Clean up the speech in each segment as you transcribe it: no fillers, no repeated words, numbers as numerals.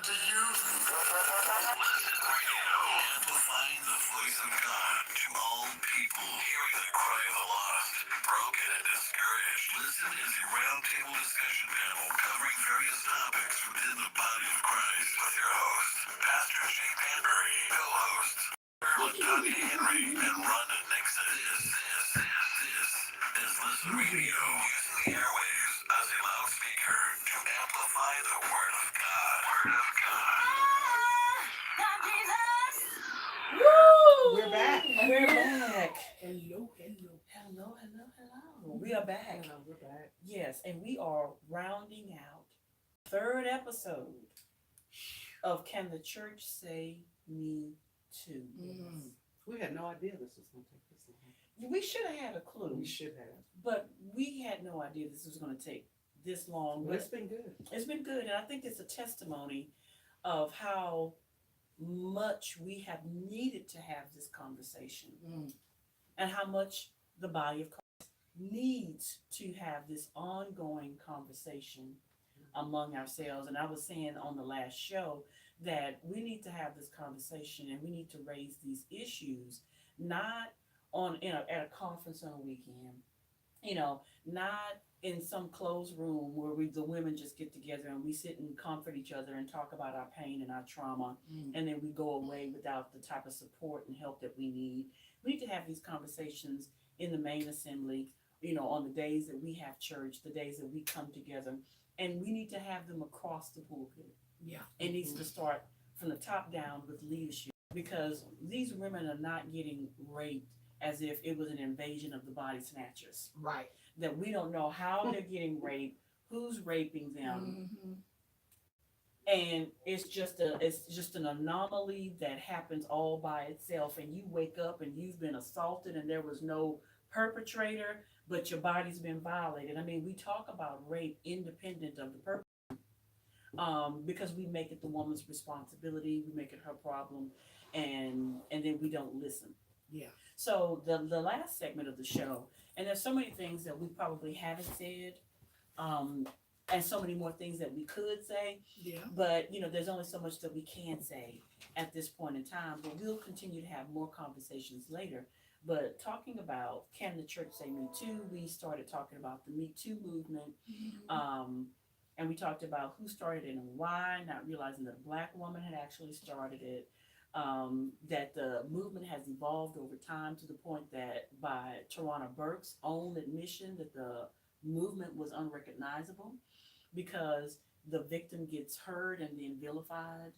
to youth. Listen Radio, amplifying the voice of God to all people, hearing the cry of the lost, broken and discouraged. Listen is a roundtable discussion panel covering various topics within the body of Christ with your host, Pastor Jay Panbury, co-hosts Latonya Henry and Rhonda Nixon. This is Listen Radio, using the airwaves as a loudspeaker to amplify the Word of God. Word of God. We're back. We're back. Hello. Hello. We are back. We're back. Yes, and we are rounding out third episode of Can the Church Say Me Too? We had no idea this was going to take this long. We should have had a clue, We should have. but we had no idea this was going to take this long. But But it's been good. it's been good, and I think it's a testimony of how much we have needed to have this conversation and how much the body of Christ needs to have this ongoing conversation among ourselves. And I was saying on the last show that we need to have this conversation and we need to raise these issues, not at a conference on a weekend, not in some closed room where the women just get together and we sit and comfort each other and talk about our pain and our trauma, and then we go away without the type of support and help that we need. We need to have these conversations in the main assembly, on the days that we have church, the days that we come together, and we need to have them across the pulpit. Yeah. It needs to start from the top down with leadership, because these women are not getting raped as if it was an invasion of the body snatchers. Right. That we don't know how they're getting raped, who's raping them, and it's just an anomaly that happens all by itself. And you wake up and you've been assaulted, and there was no perpetrator, but your body's been violated. I mean, we talk about rape independent of the perpetrator, because we make it the woman's responsibility, we make it her problem, and then we don't listen. Yeah. So the last segment of the show, and there's so many things that we probably haven't said, and so many more things that we could say, Yeah. but there's only so much that we can say at this point in time. But we'll continue to have more conversations later. But talking about Can the Church Say Me Too, we started talking about the Me Too movement, and we talked about who started it and why, not realizing that a Black woman had actually started it. That the movement has evolved over time to the point that, by Tarana Burke's own admission, that the movement was unrecognizable because the victim gets heard and then vilified,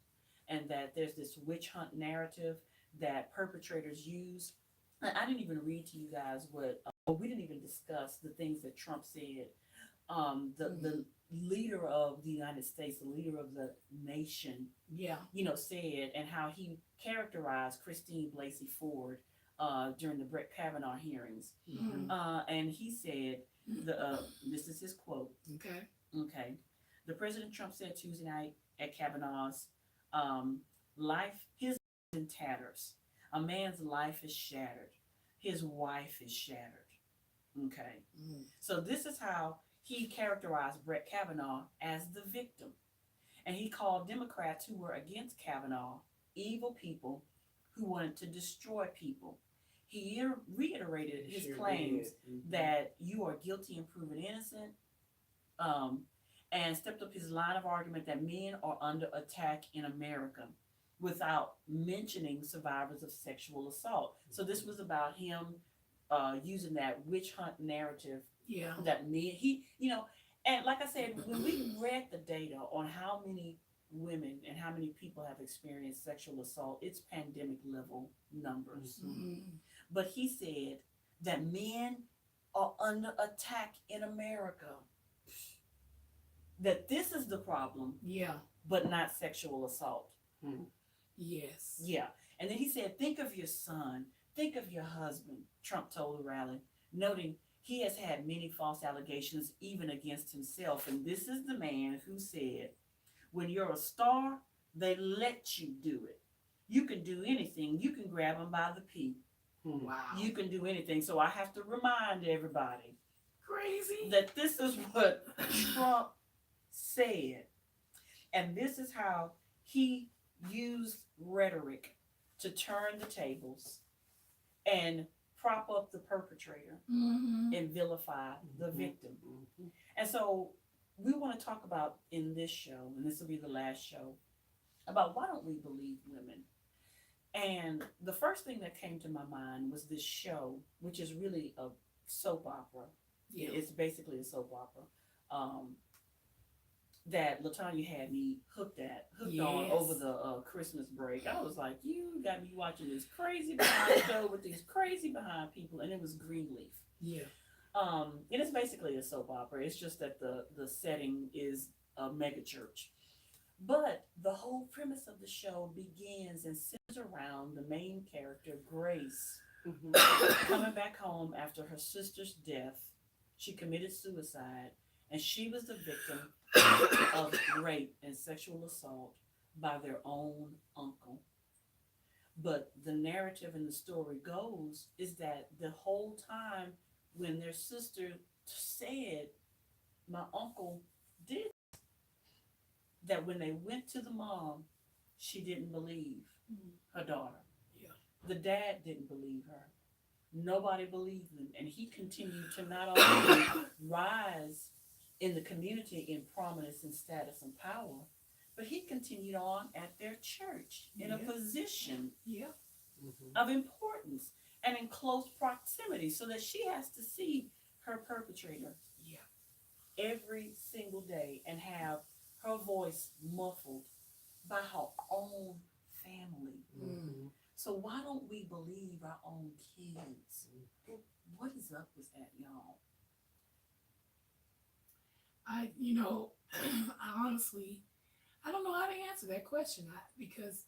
and that there's this witch hunt narrative that perpetrators use. I didn't even read to you guys we didn't even discuss the things that Trump said. The leader of the United States, the leader of the nation, Yeah. said, and how he characterized Christine Blasey Ford during the Brett Kavanaugh hearings. And he said, this is his quote. Okay. The President Trump said Tuesday night at Kavanaugh's, his life is in tatters. A man's life is shattered. His wife is shattered. Okay. So this is how he characterized Brett Kavanaugh as the victim. And he called Democrats who were against Kavanaugh evil people who wanted to destroy people. He reiterated his claims that you are guilty and proven innocent, and stepped up his line of argument that men are under attack in America, without mentioning survivors of sexual assault. So this was about him using that witch hunt narrative. Yeah. That men, and like I said, when we read the data on how many women and how many people have experienced sexual assault, it's pandemic level numbers. But he said that men are under attack in America. That this is the problem, Yeah. but not sexual assault. Yes. Yeah. And then he said, think of your son, think of your husband, Trump told the rally, noting he has had many false allegations even against himself. And this is the man who said, when you're a star, they let you do it. You can do anything. You can grab them by the pee. Wow. You can do anything. So I have to remind everybody Crazy. that this is what Trump said. And this is how he used rhetoric to turn the tables and prop up the perpetrator Mm-hmm. and vilify the Mhm. victim. Mhm. And so we want to talk about in this show, and this will be the last show, about why don't we believe women? And the first thing that came to my mind was this show, which is really a soap opera. Yeah. It's basically a soap opera. Um, that Latanya had me hooked on Yes. over the Christmas break. I was like, you got me watching this crazy behind show with these crazy behind people, and it was Greenleaf. Yeah. And it's basically a soap opera. It's just that the setting is a mega church. But the whole premise of the show begins and centers around the main character, Grace, Mhm. coming back home after her sister's death. She committed suicide, and she was the victim of rape and sexual assault by their own uncle. But the narrative in the story goes is that the whole time when their sister said, my uncle did, that when they went to the mom, she didn't believe her daughter. Yeah. The dad didn't believe her. Nobody believed him. And he continued to not only rise in the community in prominence and status and power, but he continued on at their church in a Yeah. position Yeah. Mhm. of importance and in close proximity so that she has to see her perpetrator Yeah. every single day and have her voice muffled by her own family. Mhm. So why don't we believe our own kids? What is up with that, y'all? I honestly, I don't know how to answer that question because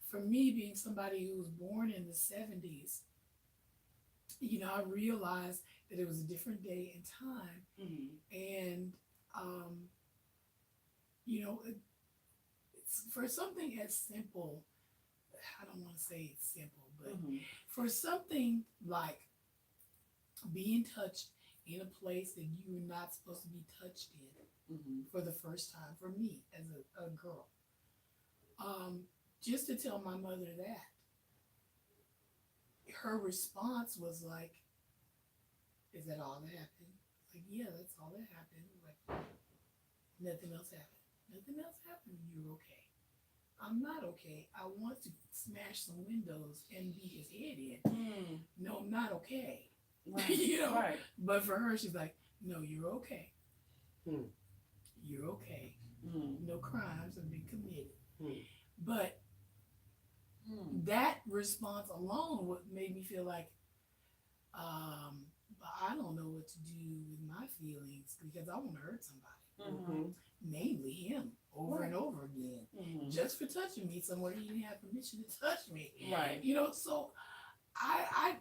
for me, being somebody who was born in the 70s, I realized that it was a different day and time. And, um, it's for something as simple, I don't want to say it's simple, but for something like being touched in a place that you were not supposed to be touched in for the first time, for me as a girl, just to tell my mother that, her response was like, is that all that happened? Like, yeah, that's all that happened. Like, nothing else happened. Nothing else happened. You're okay. I'm not okay. I want to smash some windows and beat his head in. No, I'm not okay. Right. Right. But for her, she's like, no, you're okay. Hmm. You're okay. Mm. No crimes have been committed. Hmm. But that response alone what made me feel like, I don't know what to do with my feelings because I want to hurt somebody, Mhm. namely him, over and over again, just for touching me somewhere he didn't have permission to touch me. Right. So I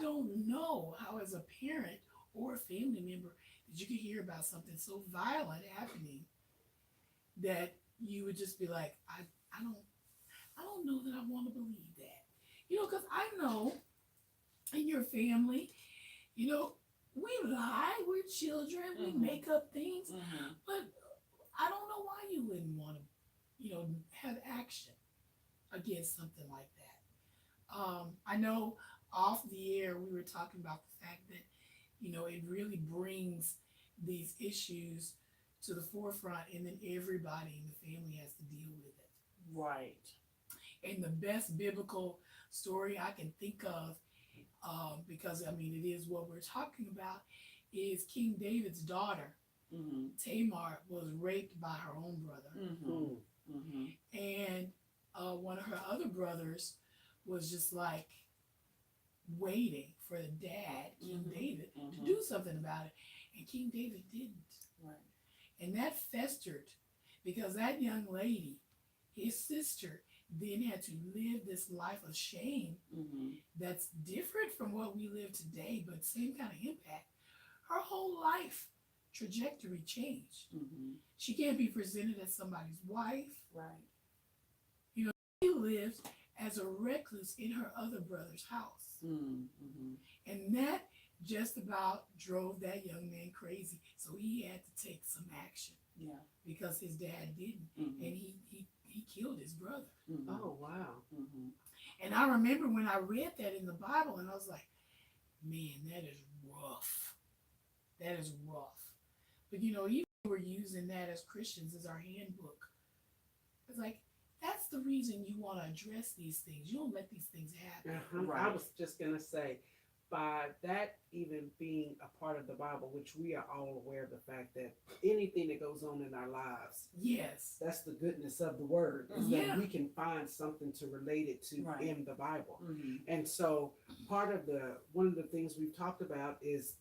don't know how, as a parent or a family member, that you could hear about something so violent happening that you would just be like, I don't know that I want to believe that. Because I know in your family, we lie, we're children, we make up things, but I don't know why you wouldn't want to, have action against something like that. I know off the air we were talking about the fact that, it really brings these issues to the forefront, and then everybody in the family has to deal with it. Right. And the best biblical story I can think of, because I mean it is what we're talking about, is King David's daughter Tamar was raped by her own brother, Hmm. and one of her other brothers was just like waiting for the dad, King David, to do something about it, and King David didn't. Right. And that festered because that young lady, his sister, then had to live this life of shame that's different from what we live today, but same kind of impact. Her whole life trajectory changed. She can't be presented as somebody's wife. Right. She lives as a recluse in her other brother's house. And that just about drove that young man crazy. So he had to take some action. Yeah. because his dad didn't, and he killed his brother. Oh, wow. Mm-hmm. And I remember when I read that in the Bible, and I was like, man, that is rough. That is rough. But even we're using that as Christians as our handbook. It's like, that's the reason you want to address these things. You don't let these things happen. I was just going to say, by that even being a part of the Bible, which we are all aware of the fact that anything that goes on in our lives, Yes. that's the goodness of the word, is Yeah. that we can find something to relate it to Right. in the Bible. Mm-hmm. And so one of the things we've talked about is